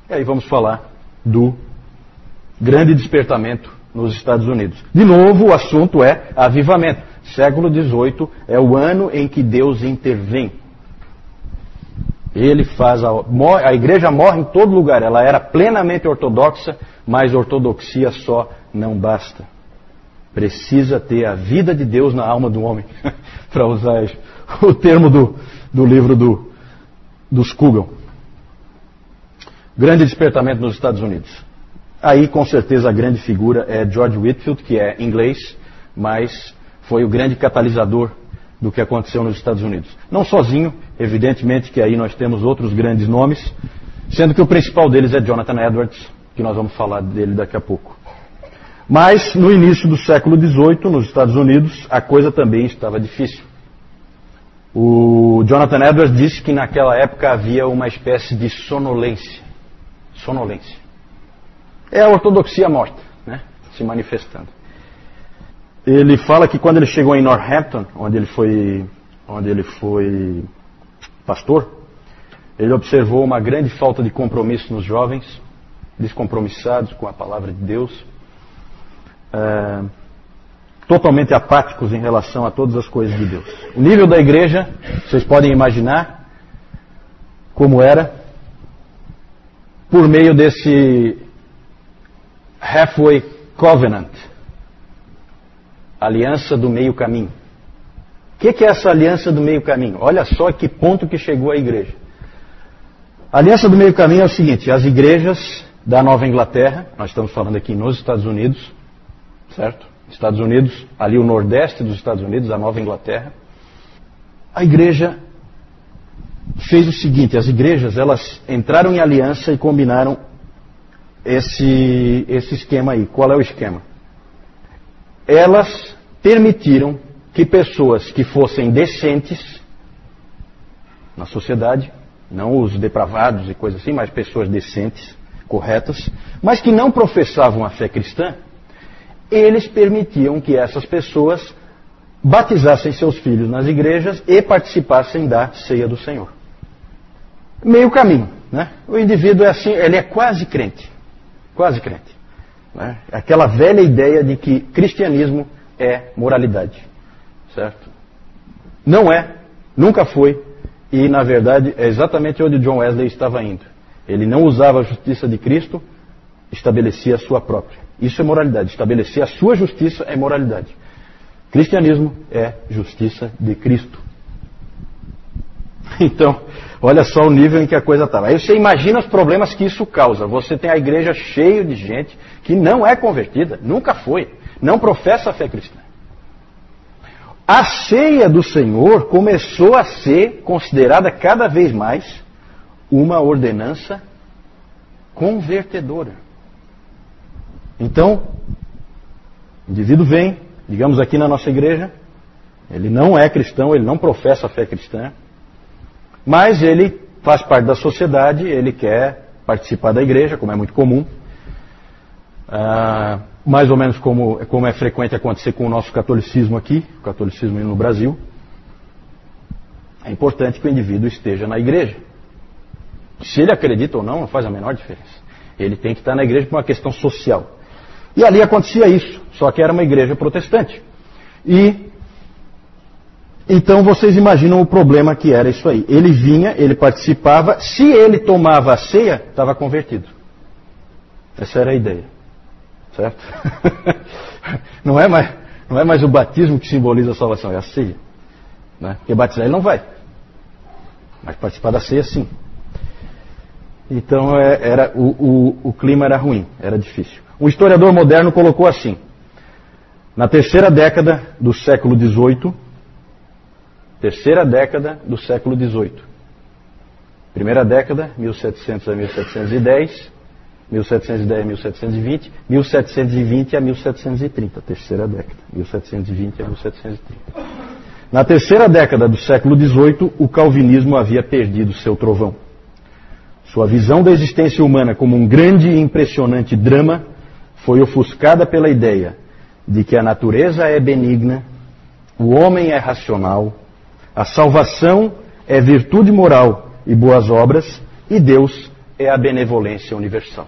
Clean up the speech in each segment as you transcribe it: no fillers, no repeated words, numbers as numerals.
E aí vamos falar do grande despertamento nos Estados Unidos. De novo, o assunto é avivamento. Século XVIII é o ano em que Deus intervém. Ele faz a igreja morre em todo lugar. Ela era plenamente ortodoxa, mas ortodoxia só não basta. Precisa ter a vida de Deus na alma do homem, para usar o termo do livro do Scougal. Grande despertamento nos Estados Unidos. Aí, com certeza, a grande figura é George Whitefield, que é inglês, mas foi o grande catalisador do que aconteceu nos Estados Unidos. Não sozinho, evidentemente que aí nós temos outros grandes nomes, sendo que o principal deles é Jonathan Edwards, que nós vamos falar dele daqui a pouco. Mas, no início do século XVIII, nos Estados Unidos, a coisa também estava difícil. O Jonathan Edwards disse que naquela época havia uma espécie de sonolência. Sonolência. É a ortodoxia morta, né? Se manifestando. Ele fala que quando ele chegou em Northampton, onde ele foi pastor, ele observou uma grande falta de compromisso nos jovens, descompromissados com a palavra de Deus, totalmente apáticos em relação a todas as coisas de Deus. O nível da igreja, vocês podem imaginar como era, por meio desse Halfway Covenant, aliança do meio caminho. O que é essa aliança do meio caminho? Olha só que ponto que chegou a igreja. A aliança do meio caminho é o seguinte: as igrejas da Nova Inglaterra, nós estamos falando aqui nos Estados Unidos, certo? Estados Unidos, ali o nordeste dos Estados Unidos, a Nova Inglaterra. A igreja fez o seguinte: as igrejas, elas entraram em aliança e combinaram esse esquema aí. Qual é o esquema? Elas permitiram que pessoas que fossem decentes na sociedade, não os depravados e coisas assim, mas pessoas decentes, corretas, mas que não professavam a fé cristã, eles permitiam que essas pessoas batizassem seus filhos nas igrejas e participassem da ceia do Senhor. Meio caminho, né? O indivíduo é assim, ele é quase crente. Quase crente. Né? Aquela velha ideia de que cristianismo é moralidade. Certo? Não é, nunca foi, e na verdade é exatamente onde John Wesley estava indo. Ele não usava a justiça de Cristo, estabelecia a sua própria. Isso é moralidade. Estabelecer a sua justiça é moralidade. Cristianismo é justiça de Cristo. Então, olha só o nível em que a coisa estava. Aí você imagina os problemas que isso causa. Você tem a igreja cheia de gente que não é convertida, nunca foi, não professa a fé cristã. A ceia do Senhor começou a ser considerada cada vez mais uma ordenança convertedora. Então, o indivíduo vem, digamos aqui na nossa igreja, ele não é cristão, ele não professa a fé cristã, mas ele faz parte da sociedade, ele quer participar da igreja, como é muito comum, mais ou menos como é frequente acontecer com o nosso catolicismo aqui, o catolicismo no Brasil. É importante que o indivíduo esteja na igreja. Se ele acredita ou não, não faz a menor diferença. Ele tem que estar na igreja por uma questão social. E ali acontecia isso, só que era uma igreja protestante. E então vocês imaginam o problema que era isso aí. Ele vinha, ele participava, se ele tomava a ceia, estava convertido. Essa era a ideia. Certo? Não é mais o batismo que simboliza a salvação, é a ceia. Né? Porque batizar ele não vai. Mas participar da ceia sim. Então o clima era ruim, era difícil. Um historiador moderno colocou assim: na terceira década do século XVIII, primeira década, 1700 a 1710, 1710 a 1720, 1720 a 1730, terceira década, 1720 a 1730. Na terceira década do século XVIII, o calvinismo havia perdido seu trovão. Sua visão da existência humana como um grande e impressionante drama foi ofuscada pela ideia de que a natureza é benigna, o homem é racional, a salvação é virtude moral e boas obras, e Deus é a benevolência universal.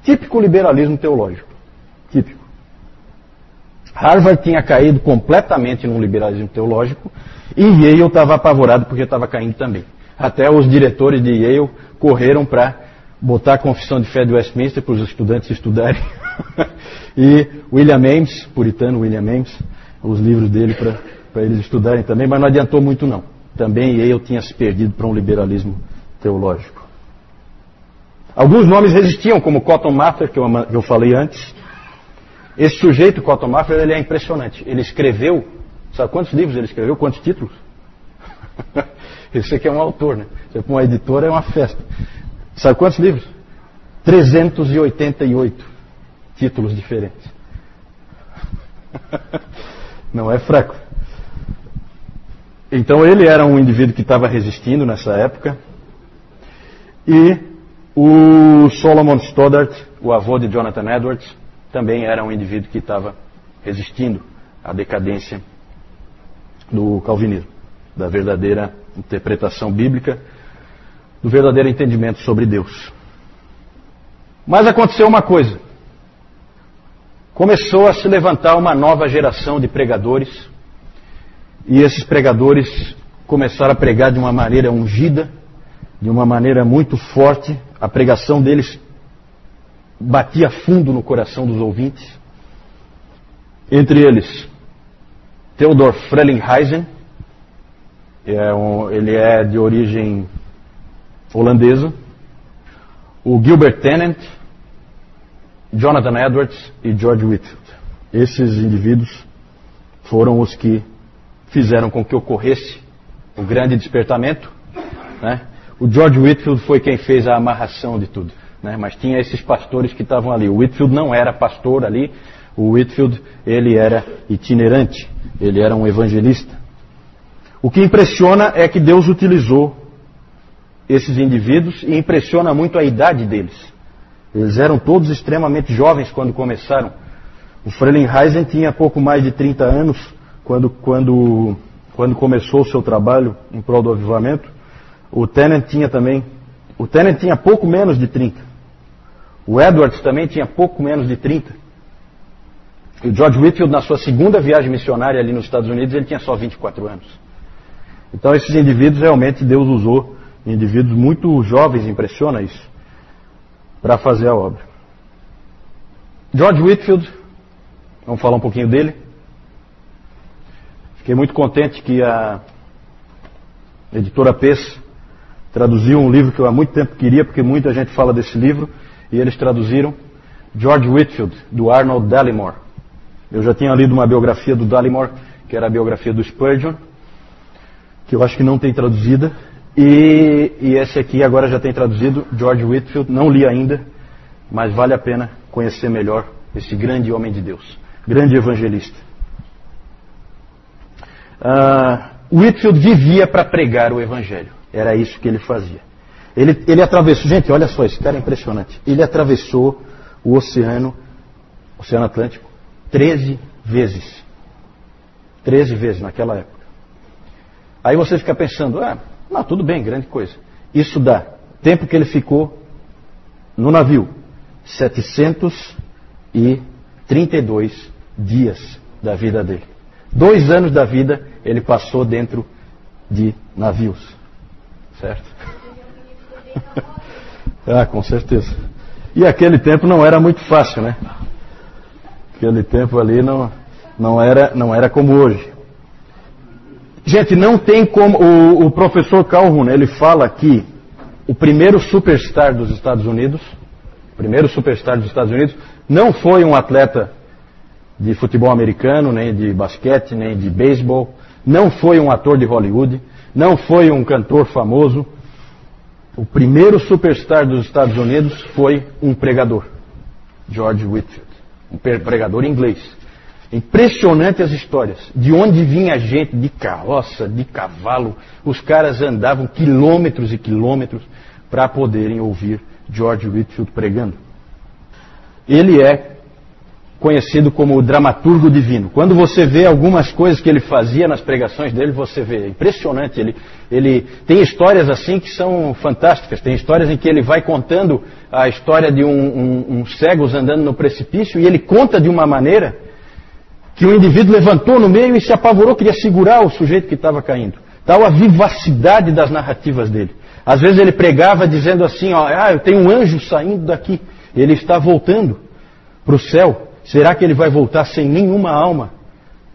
Típico liberalismo teológico. Típico. Harvard tinha caído completamente num liberalismo teológico e Yale estava apavorado porque estava caindo também. Até os diretores de Yale correram para botar a confissão de fé de Westminster para os estudantes estudarem. E William Ames, puritano William Ames, os livros dele para eles estudarem também, mas não adiantou muito não. Também Yale tinha se perdido para um liberalismo teológico. Alguns nomes resistiam, como Cotton Mather, que eu falei antes. Esse sujeito, Cotton Mather, ele é impressionante. Ele escreveu, sabe quantos livros ele escreveu? Quantos títulos? Esse aqui é um autor, né? Você põe uma editora, é uma festa. Sabe quantos livros? 388 títulos diferentes. Não é fraco. Então ele era um indivíduo que estava resistindo nessa época. E o Solomon Stoddard, o avô de Jonathan Edwards, também era um indivíduo que estava resistindo à decadência do calvinismo, da verdadeira interpretação bíblica, do verdadeiro entendimento sobre Deus. Mas aconteceu uma coisa. Começou a se levantar uma nova geração de pregadores, e esses pregadores começaram a pregar de uma maneira ungida, de uma maneira muito forte. A pregação deles batia fundo no coração dos ouvintes. Entre eles, Theodor Frelinghuysen, ele é de origem holandesa, o Gilbert Tennant, Jonathan Edwards e George Whitefield. Esses indivíduos foram os que fizeram com que ocorresse o grande despertamento, né? O George Whitefield foi quem fez a amarração de tudo, né? Mas tinha esses pastores que estavam ali. O Whitefield não era pastor ali. O Whitefield, ele era itinerante, ele era um evangelista. O que impressiona é que Deus utilizou esses indivíduos e impressiona muito a idade deles. Eles eram todos extremamente jovens quando começaram. O Frelinghuysen tinha pouco mais de 30 anos quando começou o seu trabalho em prol do avivamento. O Tennant tinha pouco menos de 30. O Edwards também tinha pouco menos de 30. E o George Whitefield, na sua segunda viagem missionária ali nos Estados Unidos, ele tinha só 24 anos. Então esses indivíduos, realmente, Deus usou indivíduos muito jovens, impressiona isso, para fazer a obra. George Whitefield, vamos falar um pouquinho dele. Fiquei muito contente que a editora Pes traduziu um livro que eu há muito tempo queria, porque muita gente fala desse livro, e eles traduziram George Whitefield, do Arnold Dallimore. Eu já tinha lido uma biografia do Dallimore, que era a biografia do Spurgeon, que eu acho que não tem traduzida, e esse aqui agora já tem traduzido, George Whitefield, não li ainda, mas vale a pena conhecer melhor esse grande homem de Deus, grande evangelista. Whitefield vivia para pregar o evangelho, era isso que ele fazia. Ele atravessou, gente, olha só, esse cara é impressionante, ele atravessou o Oceano Atlântico 13 vezes. 13 vezes naquela época. Aí você fica pensando, não, tudo bem, grande coisa. Isso dá, tempo que ele ficou no navio, 732 dias da vida dele. 2 anos da vida ele passou dentro de navios. Certo? Com certeza. E aquele tempo não era muito fácil, né? Aquele tempo ali não era como hoje. Gente, não tem como... O professor Calhoun, ele fala que o primeiro superstar dos Estados Unidos, não foi um atleta de futebol americano, nem de basquete, nem de beisebol, não foi um ator de Hollywood, não foi um cantor famoso. O primeiro superstar dos Estados Unidos foi um pregador, George Whitefield, um pregador inglês. Impressionante as histórias, de onde vinha gente, de carroça, de cavalo, os caras andavam quilômetros e quilômetros para poderem ouvir George Whitefield pregando. Ele é conhecido como o dramaturgo divino. Quando você vê algumas coisas que ele fazia nas pregações dele, você vê, é impressionante. Ele tem histórias assim que são fantásticas. Tem histórias em que ele vai contando a história de um cego andando no precipício, e ele conta de uma maneira que o indivíduo levantou no meio e se apavorou, queria segurar o sujeito que estava caindo. Tal a vivacidade das narrativas dele. Às vezes ele pregava dizendo assim, ó, eu tenho um anjo saindo daqui, ele está voltando para o céu. Será que ele vai voltar sem nenhuma alma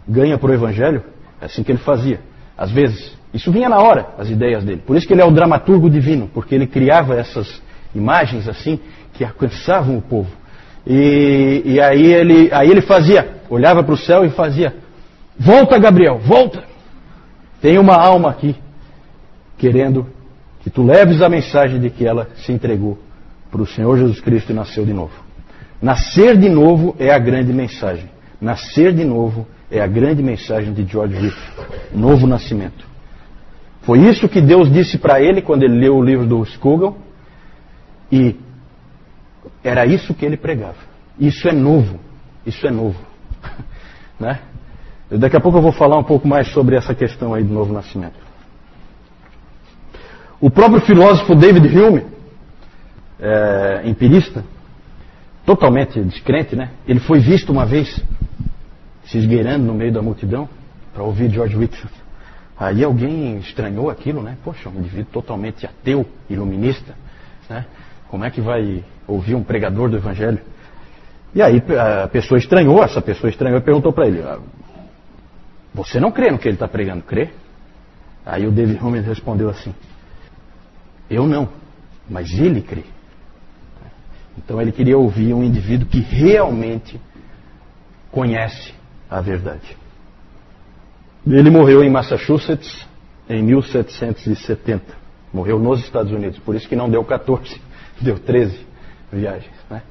ganha para o Evangelho? É assim que ele fazia. Às vezes, isso vinha na hora, as ideias dele. Por isso que ele é o dramaturgo divino, porque ele criava essas imagens assim que alcançavam o povo. E aí ele fazia, olhava para o céu e fazia: volta, Gabriel, volta! Tem uma alma aqui querendo que tu leves a mensagem de que ela se entregou para o Senhor Jesus Cristo e nasceu de novo. Nascer de novo é a grande mensagem. Nascer de novo é a grande mensagem de George Whitefield. Novo nascimento. Foi isso que Deus disse para ele quando ele leu o livro do Scougal. E era isso que ele pregava. Isso é novo. Isso é novo. Né? Daqui a pouco eu vou falar um pouco mais sobre essa questão aí do novo nascimento. O próprio filósofo David Hume, empirista, totalmente descrente, né? Ele foi visto uma vez se esgueirando no meio da multidão para ouvir George Whitefield. Aí alguém estranhou aquilo, né? Poxa, um indivíduo totalmente ateu, iluminista, né? Como é que vai ouvir um pregador do Evangelho? E aí a pessoa estranhou, essa pessoa estranhou e perguntou para ele: você não crê no que ele está pregando, crê? Aí o David Hume respondeu assim: eu não, mas ele crê. Então ele queria ouvir um indivíduo que realmente conhece a verdade. Ele morreu em Massachusetts em 1770. Morreu nos Estados Unidos. Por isso que não deu 14, deu 13 viagens. Né?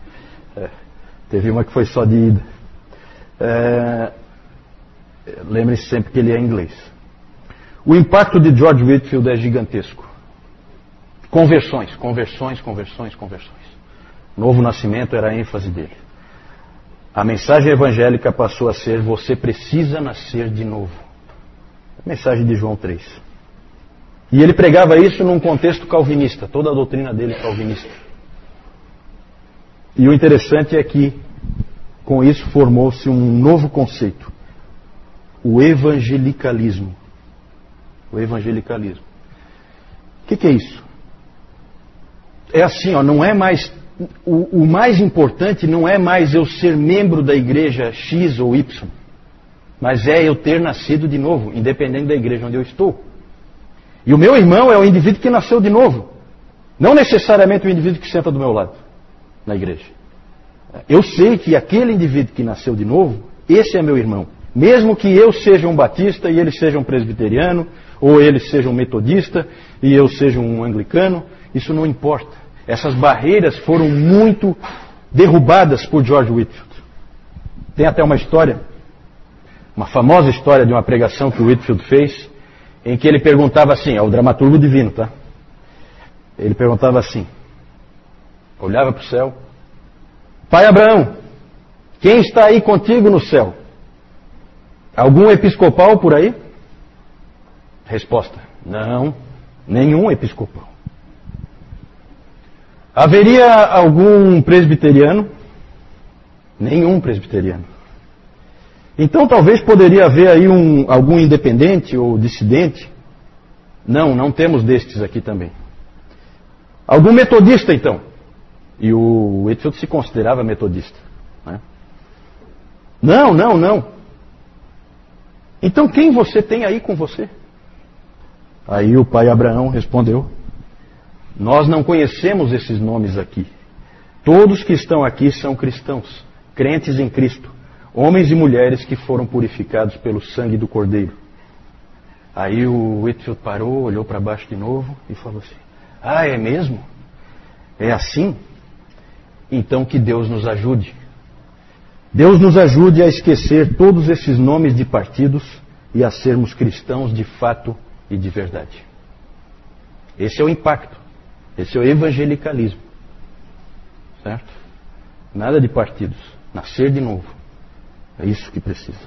Teve uma que foi só de ida. Lembre-se sempre que ele é inglês. O impacto de George Whitefield é gigantesco. Conversões. Novo nascimento era a ênfase dele. A mensagem evangélica passou a ser: você precisa nascer de novo. A mensagem de João 3. E ele pregava isso num contexto calvinista, toda a doutrina dele é calvinista. E o interessante é que com isso formou-se um novo conceito: o evangelicalismo. O evangelicalismo. O que é isso? É assim, não é mais... O mais importante não é mais eu ser membro da igreja X ou Y, mas é eu ter nascido de novo, independente da igreja onde eu estou. E o meu irmão é o indivíduo que nasceu de novo, não necessariamente o indivíduo que senta do meu lado na igreja. Eu sei que aquele indivíduo que nasceu de novo, esse é meu irmão. Mesmo que eu seja um batista e ele seja um presbiteriano, ou ele seja um metodista e eu seja um anglicano, isso não importa. Essas barreiras foram muito derrubadas por George Whitefield. Tem até uma história, uma famosa história de uma pregação que o Whitefield fez, em que ele perguntava assim, é o dramaturgo divino, tá? Ele perguntava assim, olhava para o céu: Pai Abraão, quem está aí contigo no céu? Algum episcopal por aí? Resposta: não, nenhum episcopal. Haveria algum presbiteriano? Nenhum presbiteriano. Então talvez poderia haver aí algum independente ou dissidente? Não, não temos destes aqui também. Algum metodista então? E o Whitefield se considerava metodista. Né? Não. Então quem você tem aí com você? Aí o pai Abraão respondeu: nós não conhecemos esses nomes aqui. Todos que estão aqui são cristãos, crentes em Cristo, homens e mulheres que foram purificados pelo sangue do Cordeiro. Aí o Whitefield parou, olhou para baixo de novo e falou assim: é mesmo? É assim? Então que Deus nos ajude. Deus nos ajude a esquecer todos esses nomes de partidos e a sermos cristãos de fato e de verdade. Esse é o impacto. Esse é o evangelicalismo. Certo? Nada de partidos. Nascer de novo. É isso que precisa.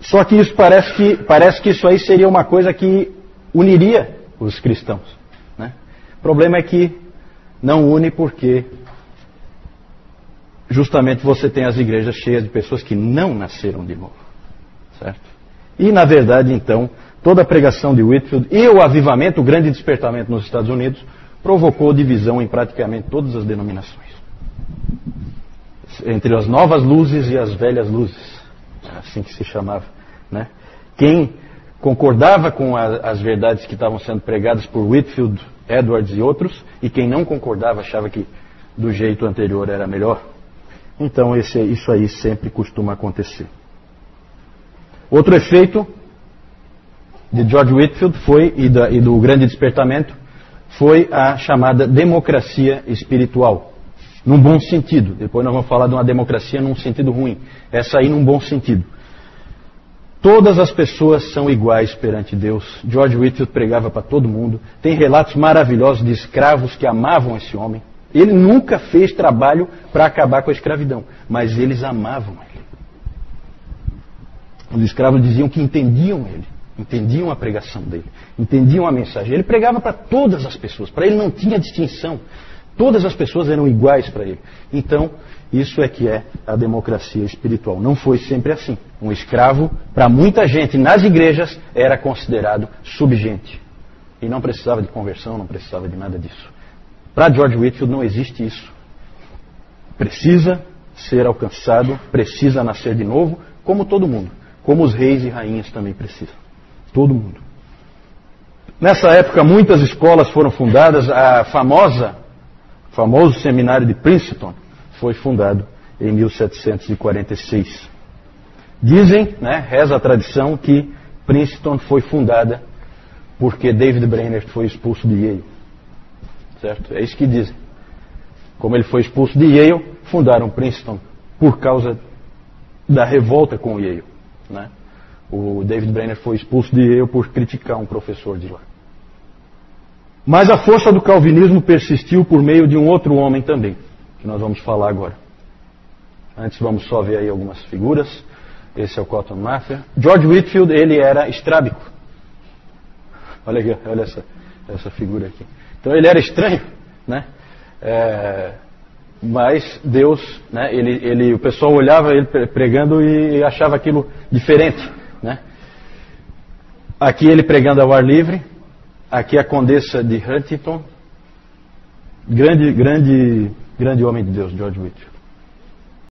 Só que isso parece que isso aí seria uma coisa que uniria os cristãos, né? O problema é que não une porque justamente você tem as igrejas cheias de pessoas que não nasceram de novo, certo? E na verdade então toda a pregação de Whitefield e o avivamento, o grande despertamento nos Estados Unidos provocou divisão em praticamente todas as denominações, entre as novas luzes e as velhas luzes, assim que se chamava, né? Quem concordava com as verdades que estavam sendo pregadas por Whitefield, Edwards e outros, e quem não concordava achava que do jeito anterior era melhor. Então isso aí sempre costuma acontecer. Outro efeito de George Whitefield foi, e do grande despertamento, foi a chamada democracia espiritual. Num bom sentido. Depois nós vamos falar de uma democracia num sentido ruim. Essa aí num bom sentido. Todas as pessoas são iguais perante Deus. George Whitefield pregava para todo mundo. Tem relatos maravilhosos de escravos que amavam esse homem. Ele nunca fez trabalho para acabar com a escravidão, mas eles amavam ele. Os escravos diziam que entendiam ele, entendiam a pregação dele, entendiam a mensagem. Ele pregava para todas as pessoas, para ele não tinha distinção. Todas as pessoas eram iguais para ele. Então, isso é que é a democracia espiritual. Não foi sempre assim. Um escravo, para muita gente nas igrejas, era considerado subgente. E não precisava de conversão, não precisava de nada disso. Para George Whitefield não existe isso. Precisa ser alcançado, precisa nascer de novo, como todo mundo. Como os reis e rainhas também precisam. Todo mundo. Nessa época, muitas escolas foram fundadas. O famoso seminário de Princeton foi fundado em 1746. Dizem, né, reza a tradição, que Princeton foi fundada porque David Brainerd foi expulso de Yale. Certo? É isso que dizem. Como ele foi expulso de Yale, fundaram Princeton por causa da revolta com o Yale. Né? O David Brainerd foi expulso de Yale por criticar um professor de lá. Mas a força do calvinismo persistiu por meio de um outro homem também, que nós vamos falar agora. Antes vamos só ver aí algumas figuras. Esse é o Cotton Mather. George Whitefield, ele era estrábico. Olha aqui, olha essa figura aqui. Então ele era estranho, né? Mas Deus, né? O pessoal olhava ele pregando e achava aquilo diferente, né? Aqui ele pregando ao ar livre. Aqui a condessa de Huntington. Grande homem de Deus, George Whitefield.